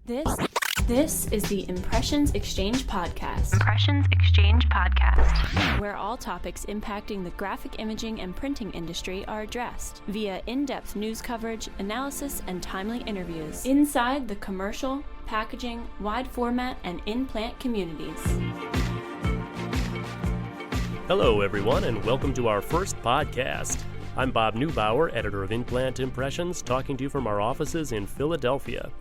This is the Impressions Exchange Podcast. Where all topics impacting the graphic imaging and printing industry are addressed via in-depth news coverage, analysis, and timely interviews inside the commercial, packaging, wide format, and in-plant communities. Hello, everyone, and welcome to our first podcast. I'm Bob Neubauer, editor of In-Plant Impressions, talking to you from our offices in Philadelphia.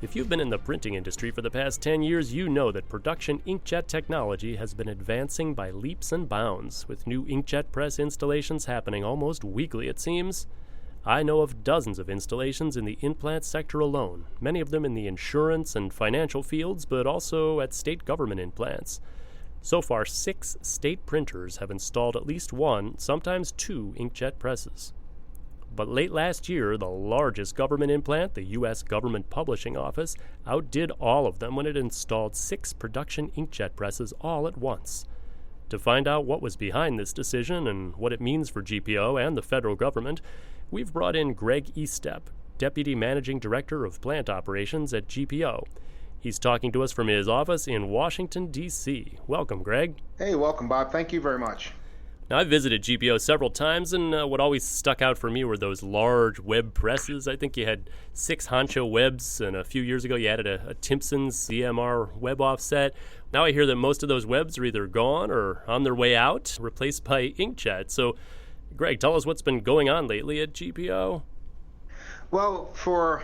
If you've been in the printing industry for the past 10 years, you know that production inkjet technology has been advancing by leaps and bounds, with new inkjet press installations happening almost weekly, it seems. I know of dozens of installations in the in-plant sector alone, many of them in the insurance and financial fields, but also at state government in-plants. So far, 6 state printers have installed at least one, sometimes 2 inkjet presses. But late last year, the largest government in-plant, the U.S. Government Publishing Office, outdid all of them when it installed 6 production inkjet presses all at once. To find out what was behind this decision and what it means for GPO and the federal government, we've brought in Greg Estep, Deputy Managing Director of Plant Operations at GPO. He's talking to us from his office in Washington, D.C. Welcome, Greg. Hey, welcome, Bob. Thank you very much. Now, I visited GPO several times, and what always stuck out for me were those large web presses. I think you had 6 Honcho webs, and a few years ago you added a Timpson's CMR web offset. Now I hear that most of those webs are either gone or on their way out, replaced by inkjet. So, Greg, tell us what's been going on lately at GPO. Well, for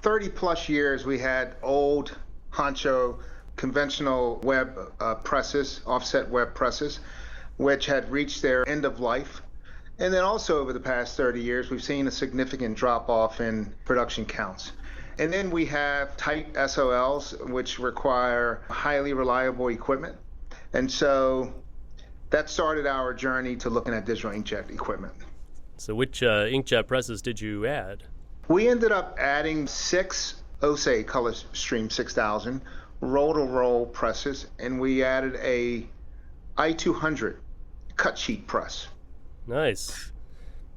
30-plus years, we had old Honcho conventional web presses, offset web presses, which had reached their end of life. And then also over the past 30 years, we've seen a significant drop-off in production counts. And then we have tight SOLs, which require highly reliable equipment. And so that started our journey to looking at digital inkjet equipment. So which inkjet presses did you add? We ended up adding 6 OSE Color Stream 6000 roll-to-roll presses, and we added a I-200 cut sheet press. Nice.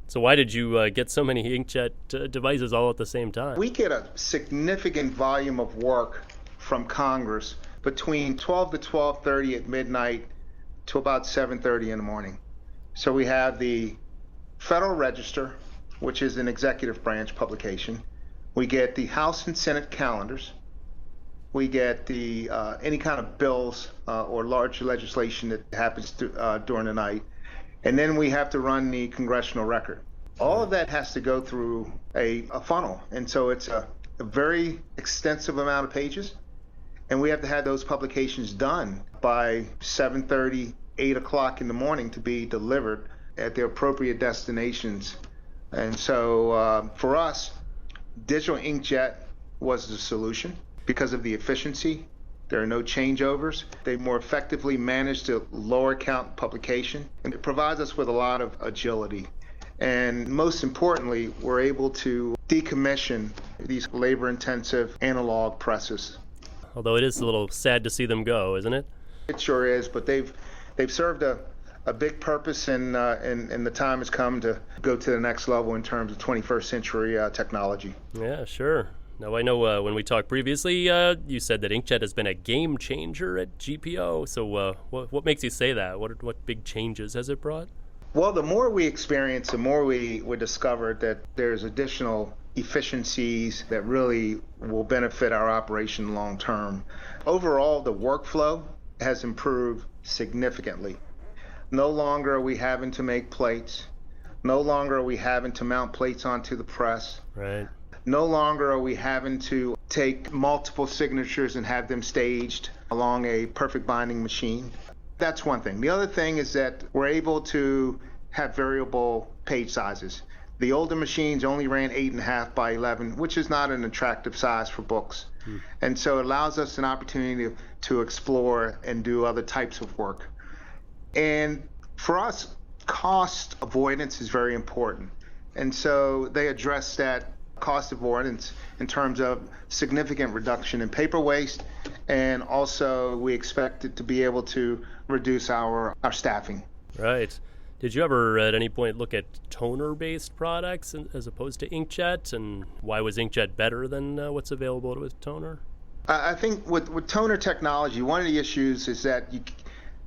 So why did you get so many inkjet devices all at the same time? We get a significant volume of work from Congress between 12 to 12:30 at midnight to about 7:30 in the morning. So we have the Federal Register, which is an executive branch publication. We get the House and Senate calendars. We get the any kind of bills or large legislation that happens during the night. And then we have to run the congressional record. All of that has to go through a funnel. And so it's a very extensive amount of pages. And we have to have those publications done by 7:30, 8 o'clock in the morning to be delivered at the appropriate destinations. And so for us, digital inkjet was the solution. Because of the efficiency, there are no changeovers. They more effectively manage the lower count publication, and it provides us with a lot of agility. And most importantly, we're able to decommission these labor-intensive analog presses. Although it is a little sad to see them go, isn't it? It sure is, but they've served a big purpose, and the time has come to go to the next level in terms of 21st century technology. Yeah, sure. Now, I know when we talked previously, you said that inkjet has been a game changer at GPO. So what makes you say that? What big changes has it brought? Well, the more we experience, the more we discover that there's additional efficiencies that really will benefit our operation long term. Overall, the workflow has improved significantly. No longer are we having to make plates. No longer are we having to mount plates onto the press. Right. No longer are we having to take multiple signatures and have them staged along a perfect binding machine. That's one thing. The other thing is that we're able to have variable page sizes. The older machines only ran 8.5 by 11, which is not an attractive size for books. And so it allows us an opportunity to explore and do other types of work. And for us, cost avoidance is very important. And so they address that cost avoidance in terms of significant reduction in paper waste, and also we expect it to be able to reduce our staffing. Right. Did you ever at any point look at toner-based products as opposed to inkjet, and why was inkjet better than what's available with toner? I think with toner technology, one of the issues is that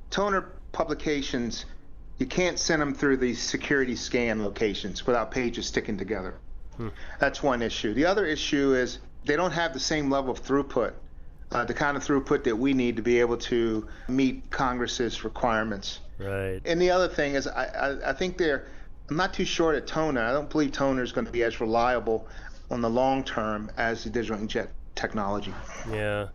toner publications, you can't send them through these security scan locations without pages sticking together. That's one issue. The other issue is they don't have the same level of throughput, the kind of throughput that we need to be able to meet Congress's requirements. Right. And the other thing is I think I'm not too sure that toner, I don't believe toner is going to be as reliable on the long term as the digital inkjet technology. Yeah.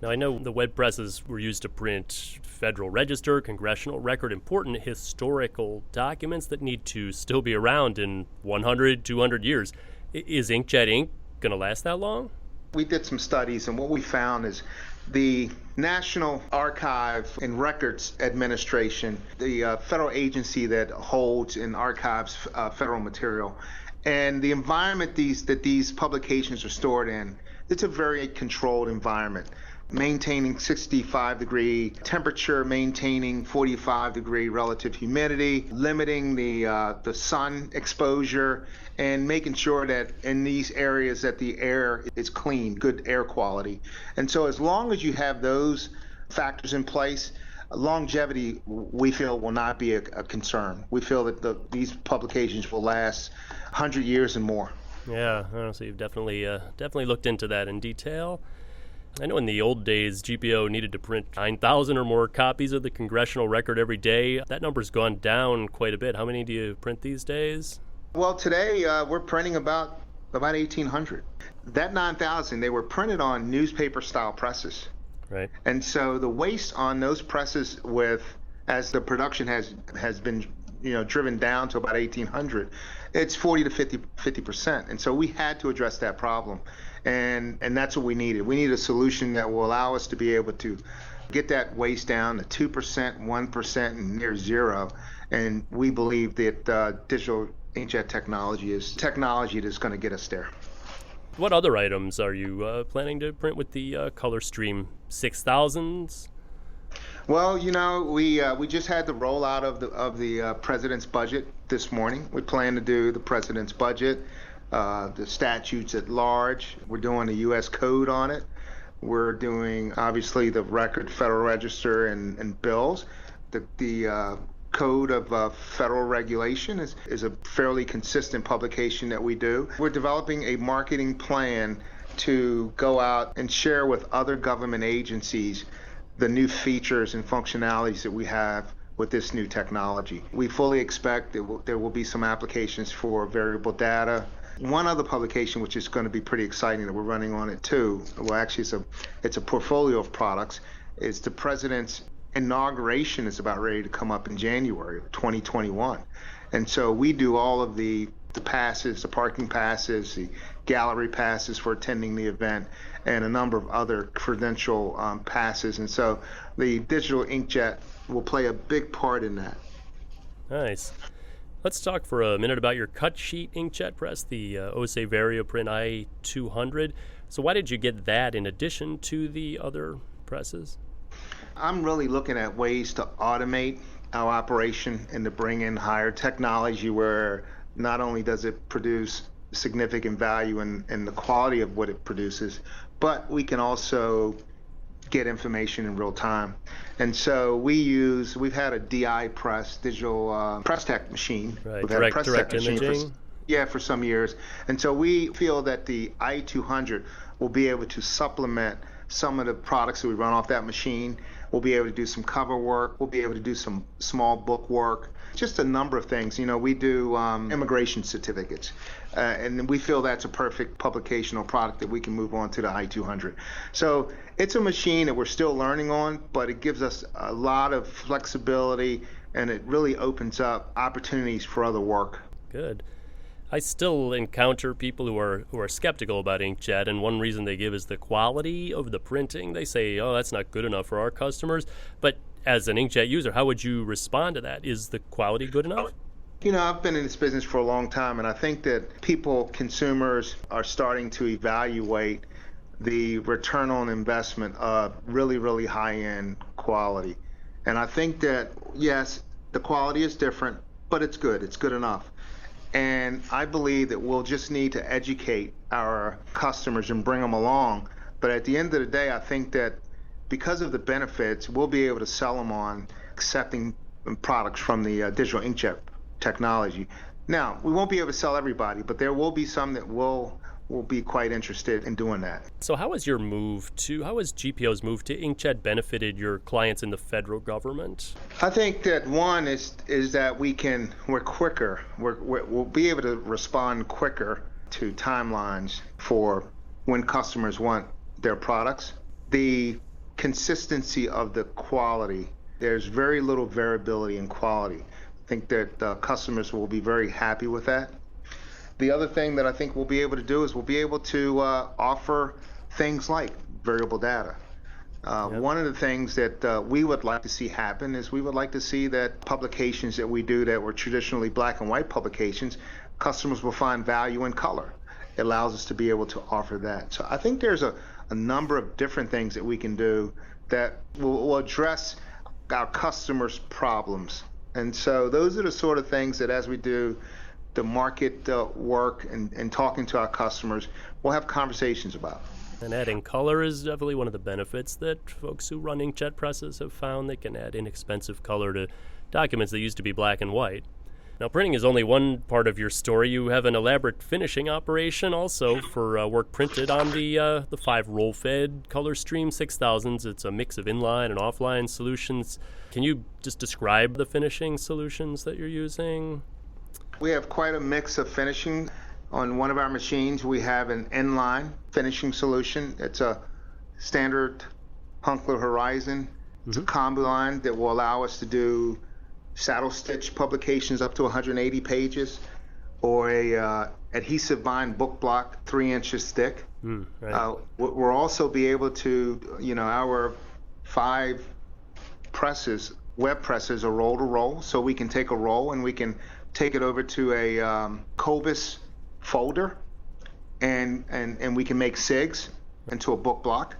Now, I know the web presses were used to print Federal Register, Congressional Record, important historical documents that need to still be around in 100, 200 years. Is inkjet ink going to last that long? We did some studies, and what we found is the National Archive and Records Administration, the federal agency that holds and archives federal material, and the environment that these publications are stored in, it's a very controlled environment, maintaining 65-degree temperature, maintaining 45-degree relative humidity, limiting the sun exposure, and making sure that in these areas that the air is clean, good air quality. And so as long as you have those factors in place, longevity, we feel, will not be a concern. We feel that these publications will last 100 years and more. Yeah, so you've definitely looked into that in detail. I know in the old days, GPO needed to print 9,000 or more copies of the Congressional Record every day. That number's gone down quite a bit. How many do you print these days? Well, today we're printing about 1,800. That 9,000, they were printed on newspaper-style presses. Right. And so the waste on those presses, as the production has been driven down to about 1,800, it's 40 to 50%. And so we had to address that problem. And that's what we needed. We need a solution that will allow us to be able to get that waste down to 2%, 1%, and near zero. And we believe that digital inkjet technology is technology that's going to get us there. What other items are you planning to print with the ColorStream 6000s? Well, we just had the rollout of the president's budget this morning. We plan to do the president's budget, the statutes at large. We're doing the U.S. code on it. We're doing, obviously, the record, Federal Register, and bills. The Code of Federal Regulation is a fairly consistent publication that we do. We're developing a marketing plan to go out and share with other government agencies the new features and functionalities that we have with this new technology. We fully expect that there will be some applications for variable data. One other publication, which is going to be pretty exciting, that we're running on it too, well, actually it's a portfolio of products, is the President's inauguration is about ready to come up in January of 2021. And so we do all of the passes, the parking passes, the gallery passes for attending the event, and a number of other credential passes. And so the digital inkjet will play a big part in that. Nice. Let's talk for a minute about your cut sheet inkjet press, the Ose VarioPrint i200. So why did you get that in addition to the other presses? I'm really looking at ways to automate our operation and to bring in higher technology where not only does it produce significant value in the quality of what it produces, but we can also get information in real time. And so we've had a DI press, digital press tech machine. Right, We've had direct imaging. For some years. And so we feel that the i200 will be able to supplement some of the products that we run off that machine. We'll be able to do some cover work. We'll be able to do some small book work, just a number of things. We do immigration certificates, and we feel that's a perfect publicational product that we can move on to the i200. So it's a machine that we're still learning on, but it gives us a lot of flexibility, and it really opens up opportunities for other work. Good. I still encounter people who are skeptical about inkjet, and one reason they give is the quality of the printing. They say, oh, that's not good enough for our customers. But as an inkjet user, how would you respond to that? Is the quality good enough? I've been in this business for a long time, and I think that consumers are starting to evaluate the return on investment of really, really high-end quality. And I think that, yes, the quality is different, but it's good. It's good enough. And I believe that we'll just need to educate our customers and bring them along But at the end of the day, I think that because of the benefits, we'll be able to sell them on accepting products from the digital inkjet technology. Now, we won't be able to sell everybody, but there will be some that will be quite interested in doing that. So how has GPO's move to inkjet benefited your clients in the federal government? I think that one is that we're quicker. We'll be able to respond quicker to timelines for when customers want their products. The consistency of the quality, there's very little variability in quality. I think that customers will be very happy with that. The other thing that I think we'll be able to do is we'll be able to offer things like variable data. One of the things that we would like to see happen is we would like to see that publications that we do that were traditionally black and white publications, customers will find value in color. It allows us to be able to offer that. So I think there's a number of different things that we can do that will address our customers' problems. And so those are the sort of things that as we do the market work and talking to our customers, we'll have conversations about. And adding color is definitely one of the benefits that folks who run inkjet presses have found. They can add inexpensive color to documents that used to be black and white. Now, printing is only one part of your story. You have an elaborate finishing operation also for work printed on the 5 roll-fed ColorStream 6000s. It's a mix of inline and offline solutions. Can you just describe the finishing solutions that you're using? We have quite a mix of finishing. On one of our machines, we have an inline finishing solution. It's a standard Hunkler Horizon. It's a combo line that will allow us to do saddle stitch publications up to 180 pages, or a adhesive bind book block 3 inches thick. Right. We'll also be able to, our 5 presses, web presses, are roll to roll, so we can take a roll and we can take it over to a Cobus folder, and we can make SIGs into a book block.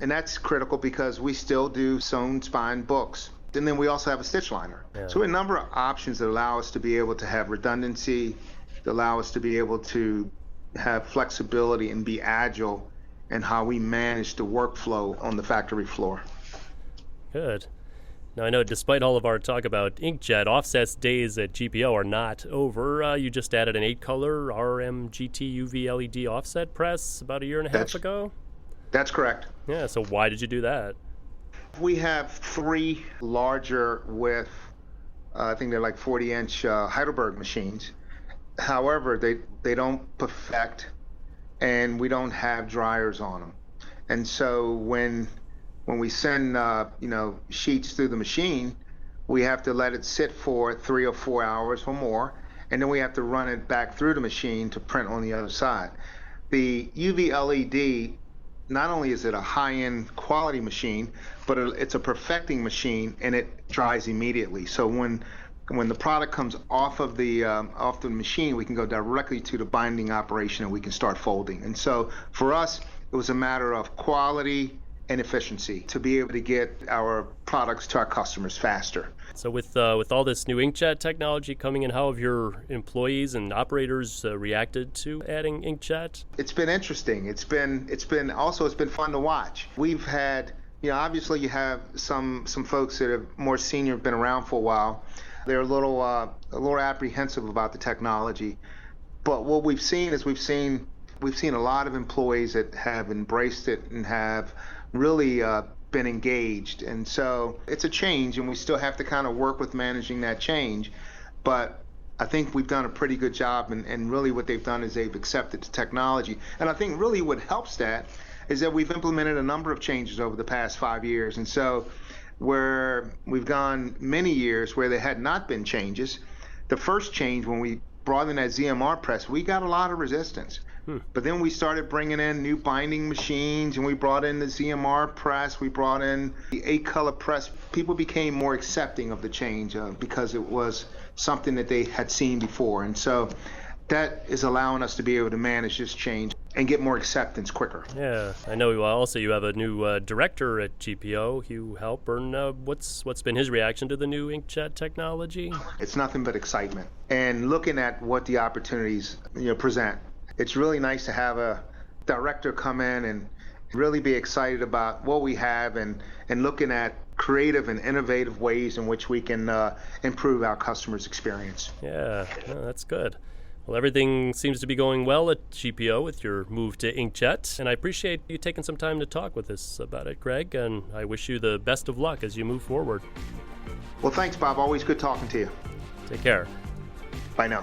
And that's critical because we still do sewn spine books. And then we also have a stitch liner. Yeah. So a number of options that allow us to be able to have redundancy, that allow us to be able to have flexibility and be agile in how we manage the workflow on the factory floor. Good. Now, I know despite all of our talk about inkjet, offsets days at GPO are not over. You just added an 8-color RMGT UV LED offset press about a year and a half ago? That's correct. Yeah, so why did you do that? We have 3 larger with, I think they're like 40-inch Heidelberg machines. However, they don't perfect, and we don't have dryers on them. And so when we send sheets through the machine, we have to let it sit for 3 or 4 hours or more, and then we have to run it back through the machine to print on the other side. The UV LED, not only is it a high-end quality machine, but it's a perfecting machine, and it dries immediately. So when the product comes off the machine, we can go directly to the binding operation and we can start folding. And so for us, it was a matter of quality and efficiency to be able to get our products to our customers faster. So with all this new inkjet technology coming in, how have your employees and operators reacted to adding inkjet? It's been interesting. It's been fun to watch. We've had, obviously you have some folks that have more senior, been around for a while. They're a little apprehensive about the technology. But what we've seen is we've seen a lot of employees that have embraced it and have really been engaged. And so it's a change, and we still have to kind of work with managing that change. But I think we've done a pretty good job, and really what they've done is they've accepted the technology. And I think really what helps that is that we've implemented a number of changes over the past 5 years. And so where we've gone many years where there had not been changes, the first change when we brought in that ZMR press, we got a lot of resistance. But then we started bringing in new binding machines, and we brought in the ZMR press, we brought in the 8-color press. People became more accepting of the change because it was something that they had seen before. And so that is allowing us to be able to manage this change and get more acceptance quicker. Yeah, I know also you have a new director at GPO, Hugh Halpern. What's been his reaction to the new inkjet technology? It's nothing but excitement. And looking at what the opportunities present, it's really nice to have a director come in really be excited about what we have and looking at creative and innovative ways in which we can improve our customers' experience. Yeah, no, that's good. Well, everything seems to be going well at GPO with your move to Inkjet, and I appreciate you taking some time to talk with us about it, Greg, and I wish you the best of luck as you move forward. Well, thanks, Bob. Always good talking to you. Take care. Bye now.